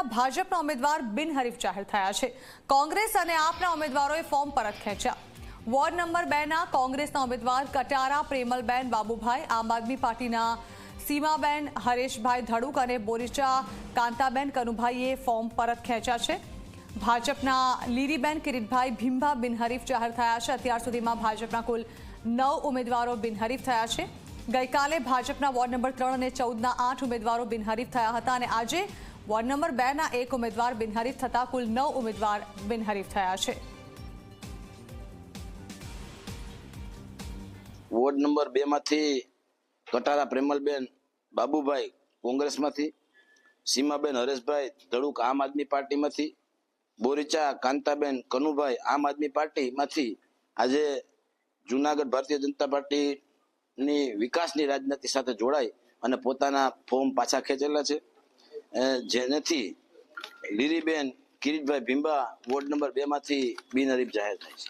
જૂનાગઢના ભાજપના ઉમેદવાર બિનહરીફ જાહેર થયા છે। કોંગ્રેસ અને આપના ઉમેદવારોએ ફોર્મ પરત ખેંચ્યા। વોર્ડ નંબર 2ના કોંગ્રેસના ઉમેદવાર કટારા પ્રેમલબેન બાબુભાઈ, આમ આદમી પાર્ટીના સીમાબેન હરેશભાઈ ધડુક અને બોરીચા કાંતાબેન કનુભાઈએ ફોર્મ પરત ખેંચ્યા છે। ભાજપના લીરીબેન કિરીટભાઈ ભીંભા બિનહરીફ જાહેર થયા છે। અત્યાર સુધીમાં ભાજપના કુલ 9 ઉમેદવારો બિનહરીફ થયા છે। ગઈકાલે ભાજપના વોર્ડ નંબર 3 અને 14ના 8 ઉમેદવારો બિનહરીફ થયા હતા અને આજે વોર્ડ નંબર 2ના 1 ઉમેદવાર બિનહરીફ થતા કુલ 9 ઉમેદવાર બિનહરીફ થયા છે। વોર્ડ નંબર 2 માંથી કટારા પ્રેમલબેન બાબુભાઈ કોંગ્રેસમાંથી, સીમાબેન હરેશભાઈ ધડુક આમ આદમી પાર્ટીમાંથી, બોરીચા કાંતાબેન કનુભાઈ આમ આદમી પાર્ટીમાંથી આજે જૂનાગઢ ભારતીય જનતા પાર્ટીની વિકાસની રાજનીતિ સાથે જોડાઈ અને પોતાના ફોર્મ પાછા ખેંચેલા છે, જેનેથી લીરીબેન કિરીટભાઈ ભીંબા વોર્ડ નંબર 2 માંથી બિનહરીફ જાહેર થાય છે।